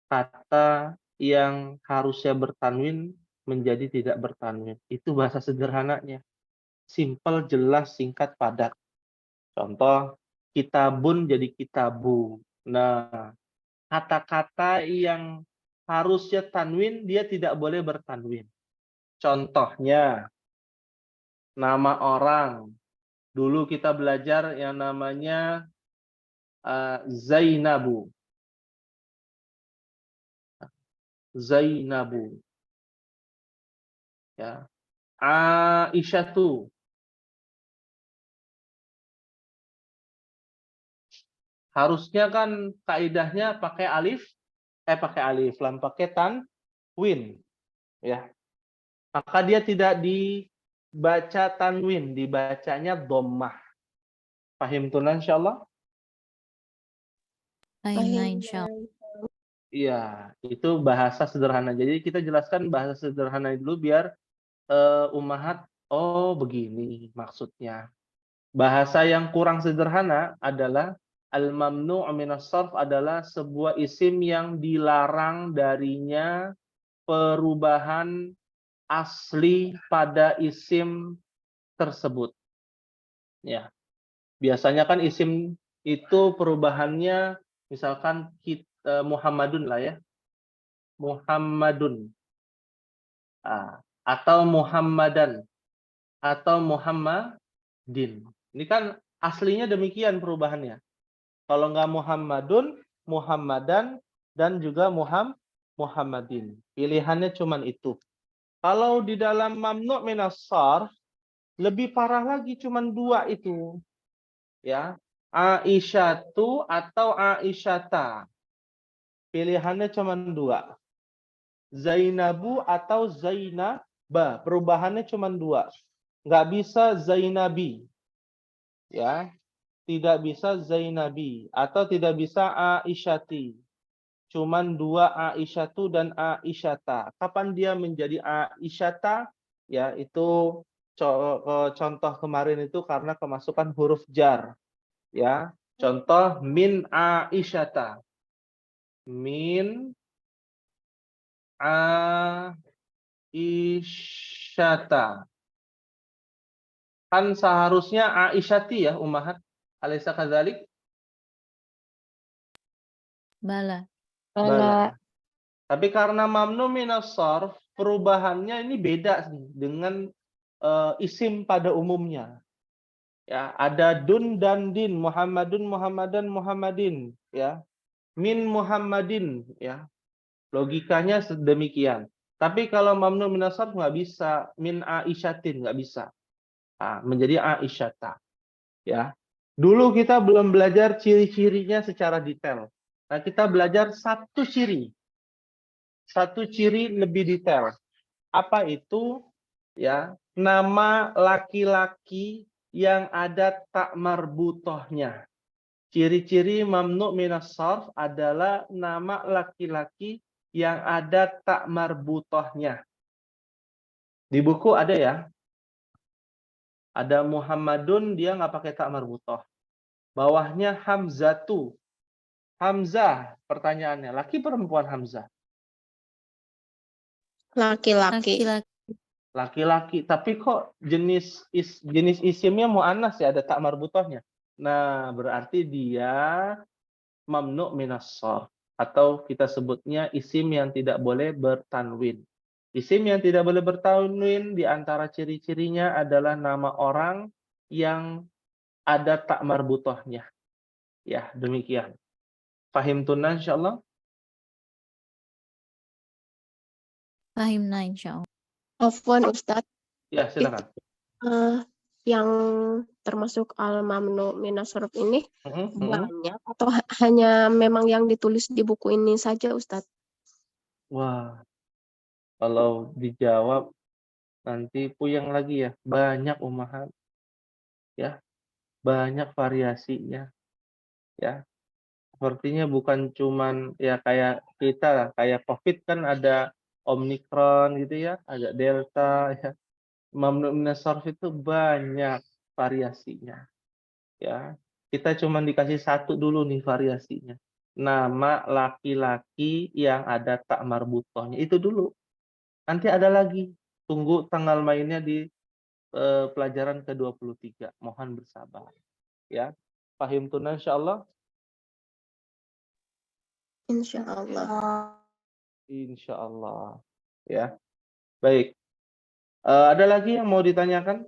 A: Kata yang harusnya bertanwin menjadi tidak bertanwin. Itu bahasa sederhananya. Simple, jelas, singkat, padat. Contoh, kitabun jadi kitabu. Nah, kata-kata yang harusnya tanwin, dia tidak boleh bertanwin. Contohnya, nama orang. Dulu kita belajar yang namanya Zainabu. Zainabu. Ya. Aisyatu. Harusnya kan kaidahnya pakai alif lam, pakai tanwin ya. Maka dia tidak dibaca tanwin, dibacanya dhammah. Pahim tunan insyaallah?
C: Fahimna insyaallah.
A: Iya, itu bahasa sederhana. Jadi kita jelaskan bahasa sederhana dulu biar Ummahat begini maksudnya. Bahasa yang kurang sederhana adalah al-mamnu' minas sarf adalah sebuah isim yang dilarang darinya perubahan asli pada isim tersebut. Ya. Biasanya kan isim itu perubahannya misalkan Muhammadun lah ya. Muhammadun. Atau Muhammadan atau Muhammadin. Ini kan aslinya demikian perubahannya. Kalau nggak Muhammadun, Muhammadan, dan juga Muhammadin. Pilihannya cuma itu. Kalau di dalam mamnu' minas sarf, lebih parah lagi, cuma 2 itu. Ya, Aisyatu atau Aisyata. Pilihannya cuma 2. Zainabu atau Zainaba. Perubahannya cuma 2. Nggak bisa Zainabi. Ya, tidak bisa Zainabi atau tidak bisa Aisyati. Cuman 2 Aisyatu dan Aisyata. Kapan dia menjadi Aisyata? Ya, itu contoh kemarin itu karena kemasukan huruf jar. Ya, contoh min Aisyata. Min Aisyata. Kan seharusnya Aisyati ya, Ummahat. Alaysa kadzalik?
C: Bala.
B: Bala.
A: Tapi karena mamnu minas sharf, perubahannya ini beda nih dengan isim pada umumnya. Ya, ada dun dan din, Muhammadun, Muhammadan, Muhammadin, ya. Min Muhammadin, ya. Logikanya sedemikian. Tapi kalau mamnu minas sharf nggak bisa, min Aisyatin nggak bisa. Nah, menjadi Aisyata, ya. Dulu kita belum belajar ciri-cirinya secara detail. Nah, kita belajar satu ciri lebih detail. Apa itu? Ya, nama laki-laki yang ada tak marbutohnya. Ciri-ciri mamnu minas sharf adalah nama laki-laki yang ada tak marbutohnya. Di buku ada ya. Ada Muhammadun, dia nggak pakai tak marbutoh. Bawahnya Hamzatu. Hamzah, pertanyaannya, laki perempuan Hamzah?
B: Laki-laki.
C: Laki-laki.
A: Laki-laki, tapi kok jenis isimnya mu'annas ya, ada tak marbutohnya. Nah, berarti dia mamnu minas sharf atau kita sebutnya isim yang tidak boleh bertanwin. Isim yang tidak boleh bertanwin di antara ciri-cirinya adalah nama orang yang ada tak marbutohnya. Ya, demikian. Fahim tunna insyaallah?
C: Fahimna insyaallah.
B: Afwan Ustadz,
A: Ya, silakan.
B: yang termasuk al-mamnu minas sharf ini
A: Mhm.
B: banyak atau hanya memang yang ditulis di buku ini saja Ustadz?
A: Wah, kalau dijawab nanti puyeng lagi ya. Banyak ummahat. Ya, banyak variasinya. Ya, sepertinya bukan cuman ya kayak kita lah, kayak COVID kan ada Omicron gitu ya, ada Delta ya. Mamnu minas sharf itu banyak variasinya. Ya, kita cuman dikasih satu dulu nih variasinya. Nama laki-laki yang ada tak marbutohnya itu dulu. Nanti ada lagi. Tunggu tanggal mainnya di pelajaran ke-23. Mohon bersabar. Ya. Fahim tunna insyaallah?
B: Insyaallah.
A: Insyaallah. Ya. Baik. Ada lagi yang mau ditanyakan?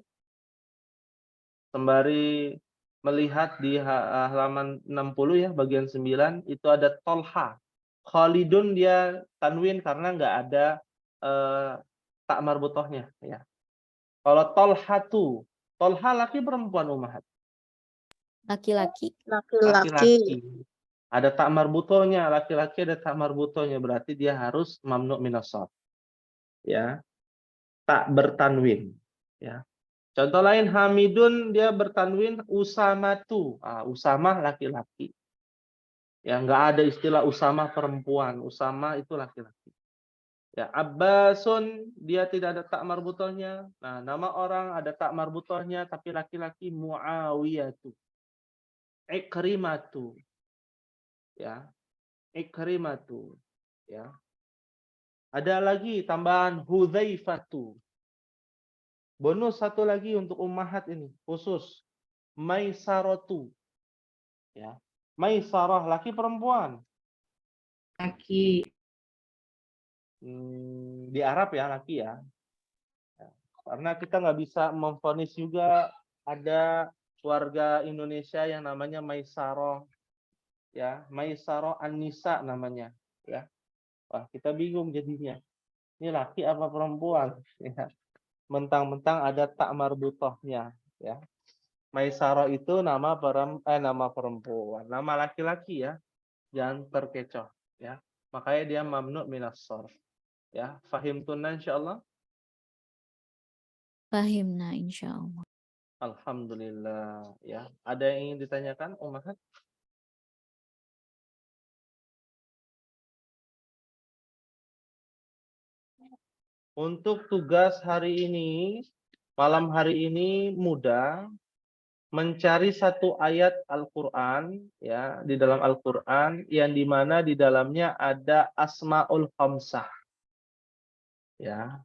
A: Sembari melihat di halaman 60 ya, bagian 9, itu ada Tolha. Khalidun dia tanwin karena nggak ada tak marbutohnya. Ya. Kalau Tolhatu, Tolha laki perempuan ummahat?
C: Laki-laki.
B: Laki-laki.
A: Ada tak marbutohnya, laki-laki ada tak marbutohnya, berarti dia harus mamnu minas sharf. Ya. Tak bertanwin. Ya. Contoh lain Hamidun dia bertanwin Usamatu. Usamah laki-laki. Ya, nggak ada istilah Usamah perempuan. Usamah itu laki-laki. Ya, Abbasun dia tidak ada tak marbutohnya. Nah, nama orang ada tak marbutohnya tapi laki-laki Muawiyatu. Ikrimatu. Ya. Ikrimatu. Ya. Ada lagi tambahan Hudzaifatu. Bonus satu lagi untuk ummahat ini, khusus. Maisaratu. Ya. Maisarah, laki perempuan?
E: Laki.
A: Di Arab ya, laki ya. Karena kita nggak bisa memvonis juga ada warga Indonesia yang namanya Maisarah. Ya, Maisarah An-Nisa namanya. Ya. Wah, kita bingung jadinya. Ini laki apa perempuan? Ya. Mentang-mentang ada tak marbutohnya. Ya. Maisarah itu nama perempuan, nama laki-laki ya. Jangan terkecoh ya. makanya dia mamnu minas sharf. Ya, fahimtunna insyaallah.
C: Fahimna insyaallah.
A: Alhamdulillah. Ya, ada yang ingin ditanyakan, Ummahat? Untuk tugas hari ini, malam hari ini mudah mencari satu ayat Al-Qur'an ya, di dalam Al-Qur'an yang dimana di dalamnya ada Asmaul Khamsah. Ya,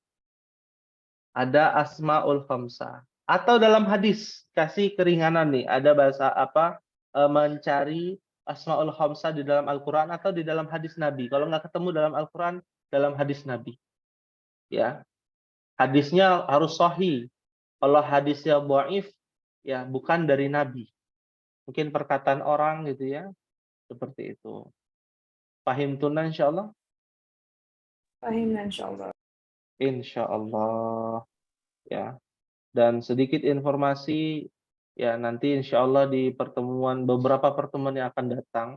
A: ada Asmaul Khamsah. Atau dalam hadis, kasih keringanan nih, ada bahasa apa? Mencari Asmaul Khamsah di dalam Al-Qur'an atau di dalam hadis Nabi. Kalau nggak ketemu dalam Al-Qur'an, dalam hadis Nabi. Ya, hadisnya harus sahih. Kalau hadisnya dhaif, ya bukan dari Nabi. Mungkin perkataan orang gitu ya, seperti itu. Pahim tuna insyaallah?
E: Pahim insyaallah.
A: Insyaallah ya. Dan sedikit informasi ya, nanti insyaallah di beberapa pertemuan yang akan datang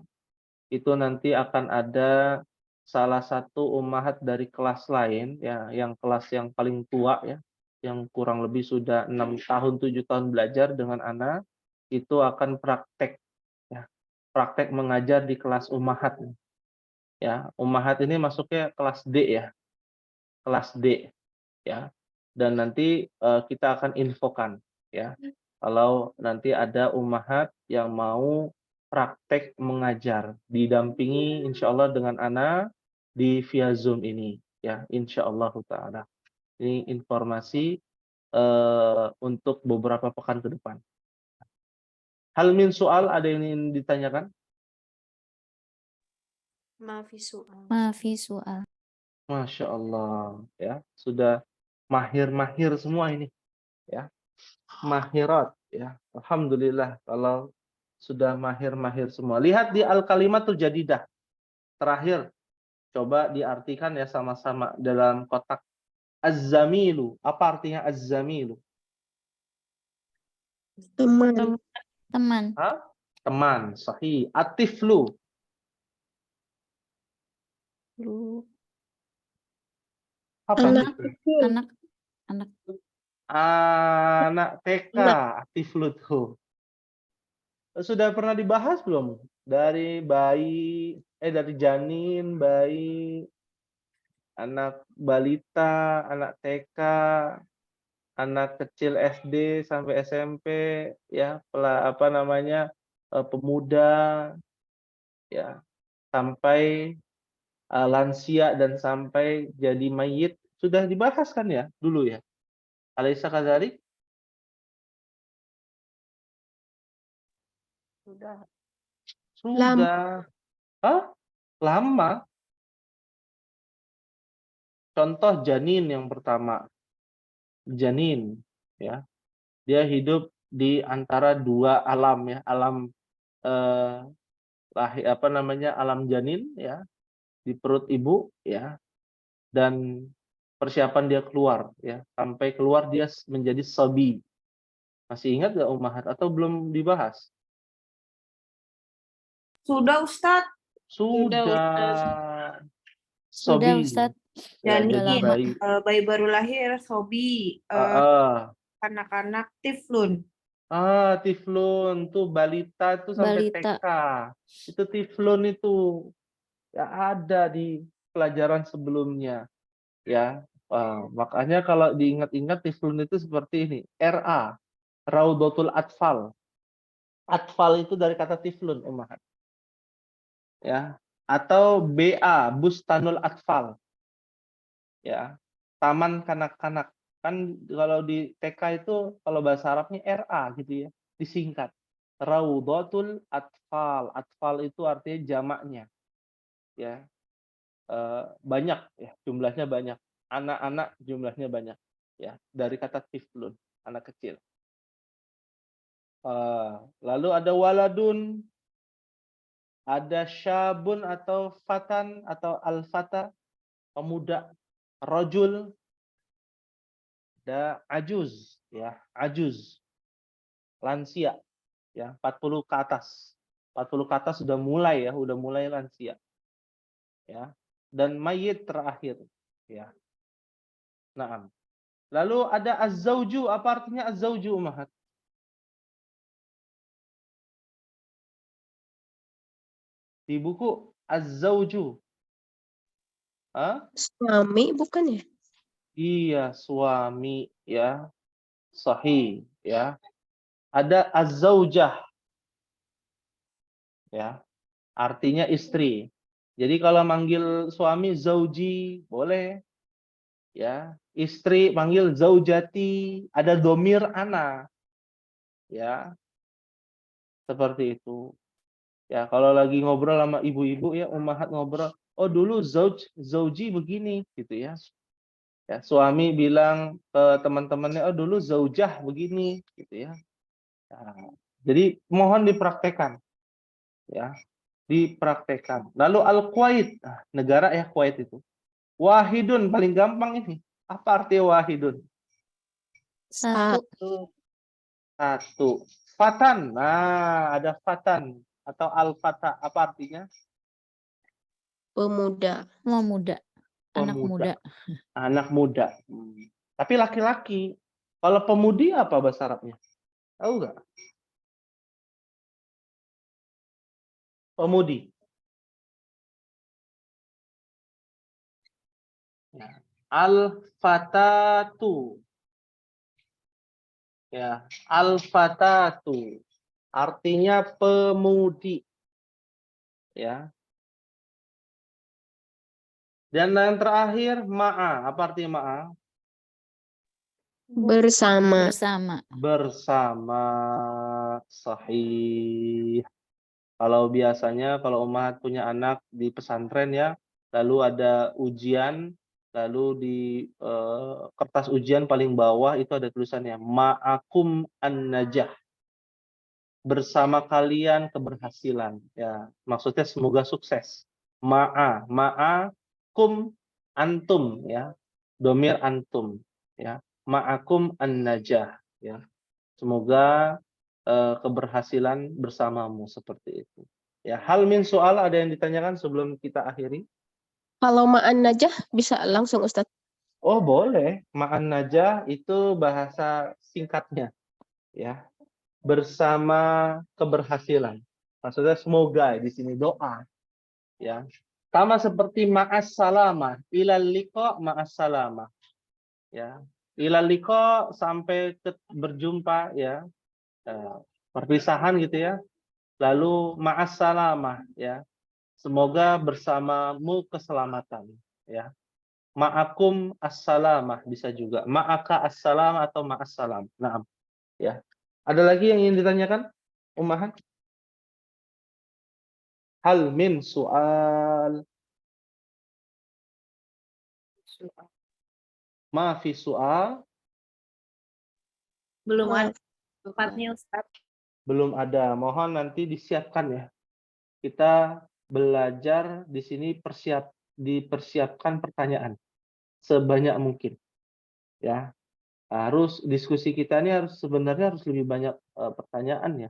A: itu nanti akan ada salah satu ummahat dari kelas lain ya, yang kelas yang paling tua ya, yang kurang lebih sudah 6 tahun 7 tahun belajar dengan anak, itu akan praktek ya. Praktek mengajar di kelas ummahat ya. Ummahat ini masuknya kelas D ya. Kelas D ya. Dan nanti kita akan infokan ya. Kalau nanti ada ummahat yang mau praktek mengajar, didampingi insyaallah dengan Ana di via Zoom ini ya, insyaallah taala. Ini informasi untuk beberapa pekan ke depan. Hal min soal, ada yang ingin ditanyakan?
F: Maafi soal.
C: Maafi soal.
A: Masya Allah ya, sudah mahir-mahir semua ini ya, mahirat ya. Alhamdulillah kalau sudah mahir-mahir semua. Lihat di Al-Kalimatul Jadidah terakhir, coba diartikan ya sama-sama dalam kotak. Az-zamilu, apa artinya az-zamilu?
B: Teman.
C: Teman.
A: Hah? Teman, sahih. Atiflu,
F: Lu.
A: apa
B: Anak
A: atiflu?
B: kecil.
C: Anak. Anak.
A: Anak TK,
B: Anak.
A: atiflu tuh. Sudah pernah dibahas belum? Dari bayi, dari janin, bayi, anak balita, anak TK, anak kecil SD sampai SMP, ya, apa namanya, pemuda, ya, sampai lansia dan sampai jadi mayit, sudah dibahas kan ya dulu ya? Alaysa kadzalik?
F: Sudah.
A: Sudah. Hah? Lama. Contoh janin yang pertama. Janin ya. Dia hidup di antara dua alam ya, alam apa namanya, alam janin ya, di perut ibu ya, dan persiapan dia keluar ya, sampai keluar dia menjadi sabi. Masih ingat nggak ummahat atau belum dibahas?
E: Sudah Ustadz.
A: Sudah.
C: Sudah
A: Sobi.
C: Ustadz.
A: Ya,
E: Janin,
A: jadi bayi.
E: bayi baru lahir, sobi, anak-anak tiflun.
A: Tiflun tuh balita tuh sampai
C: Balita.
A: TK. Itu tiflun itu ya ada di pelajaran sebelumnya ya. Makanya kalau diingat-ingat tiflun itu seperti ini. RA, Raudatul Atfal. Atfal itu dari kata tiflun, ummahat. Ya. Atau BA, Bustanul Atfal. Ya. Taman kanak-kanak. Kan kalau di TK itu kalau bahasa Arabnya RA gitu ya, disingkat. Raudatul Atfal. Atfal itu artinya jamaknya. Ya. Banyak ya, jumlahnya banyak. Anak-anak jumlahnya banyak ya, dari kata tiflun, anak kecil. Lalu ada waladun, ada syabun atau fatan atau al-fata, pemuda, rojul, ada ajuz ya, ajuz, lansia ya, 40 ke atas. 40 ke atas sudah mulai ya, udah mulai lansia. ya, dan mayit terakhir, ya. Naam. Lalu ada az-zauju, apa artinya az-zauju, Ummahat? Di buku az-zauju. Hah?
B: Suami bukan ya?
A: Iya, suami, ya. Sahih, ya. Ada az-zaujah, ya. Artinya istri. Jadi kalau manggil suami zauji boleh, ya. Istri panggil zaujati, ada domir ana, ya. Seperti itu. Ya, kalau lagi ngobrol sama ibu-ibu ya, ummahat ngobrol, oh dulu zauji begini gitu ya. Ya, suami bilang ke teman-temannya, oh dulu zaujah begini gitu ya. Nah, jadi mohon dipraktekkan, ya, dipraktekkan. Lalu Al-Kuwait, negara ya Kuwait itu. Wahidun paling gampang ini. Apa arti wahidun?
C: Satu.
A: Satu. Fatan. Nah, ada fatan atau al-fata. Apa artinya?
B: Pemuda.
C: Muda. Anak
A: Pemuda.
C: muda.
A: Anak muda. Tapi laki-laki. Kalau pemudi apa bahasa Arabnya? Tahu nggak? Pemudi. Ya. Al-fatatu. Ya, al-fatatu. Artinya pemudi. Ya. Dan yang terakhir ma'a. Apa artinya ma'a?
B: Bersama.
C: Bersama.
A: Bersama. Sahih. Kalau biasanya kalau ummahat punya anak di pesantren ya, lalu ada ujian, lalu di kertas ujian paling bawah itu ada tulisannya ma'akum an-najah. Bersama kalian keberhasilan. Ya, maksudnya semoga sukses. Ma'akum antum ya. Domir antum ya. Ma'akum an-najah ya. Semoga keberhasilan bersamamu seperti itu. Ya, hal min soal ada yang ditanyakan sebelum kita akhiri?
B: Kalau ma'an najah bisa langsung Ustadz.
A: Oh, boleh. Ma'an najah itu bahasa singkatnya ya. Bersama keberhasilan. Maksudnya semoga di sini doa ya. Sama seperti ma'as salamah, ilal liqa ma'as salamah. Ya. Ilal liqa sampai berjumpa ya. Perpisahan gitu ya. Lalu ma'as salamah ya. Semoga bersamamu keselamatan ya. Ma'akum as-salamah bisa juga. Ma'aka as-salam atau ma'as salam. Naam. Ya. Ada lagi yang ingin ditanyakan? Ummahat? Hal min soal. Ma fi soal.
E: Belum ada tempatnya Ustaz.
A: Belum ada. Mohon nanti disiapkan ya. Kita belajar di sini dipersiapkan pertanyaan sebanyak mungkin. Ya. Harus diskusi kita ini sebenarnya harus lebih banyak pertanyaan ya,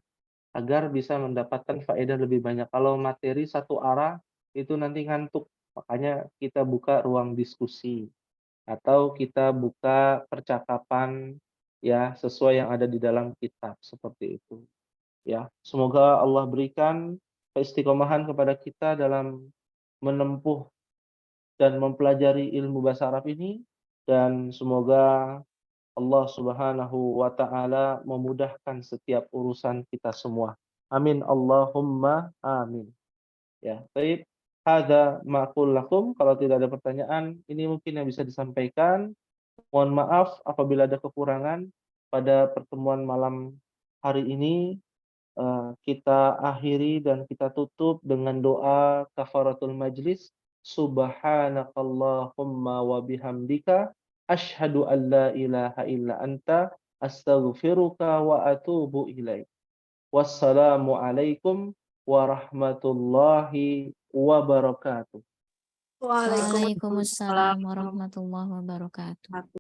A: agar bisa mendapatkan faedah lebih banyak. Kalau materi satu arah itu nanti ngantuk. Makanya kita buka ruang diskusi atau kita buka percakapan ya sesuai yang ada di dalam kitab seperti itu. Ya, semoga Allah berikan keistiqomahan kepada kita dalam menempuh dan mempelajari ilmu bahasa Arab ini, dan semoga Allah Subhanahu wa taala memudahkan setiap urusan kita semua. Amin Allahumma amin. Ya, baik. Hadza ma aqul lakum. Kalau tidak ada pertanyaan, ini mungkin yang bisa disampaikan. Mohon maaf apabila ada kekurangan pada pertemuan malam hari ini. Kita akhiri dan kita tutup dengan doa kafaratul majlis. Subhanakallahumma wa bihamdika asyhadu an la ilaha illa anta astaghfiruka wa atubu ilaik. Wassalamu alaikum warahmatullahi wabarakatuh.
C: Waalaikumsalam warahmatullahi wabarakatuh.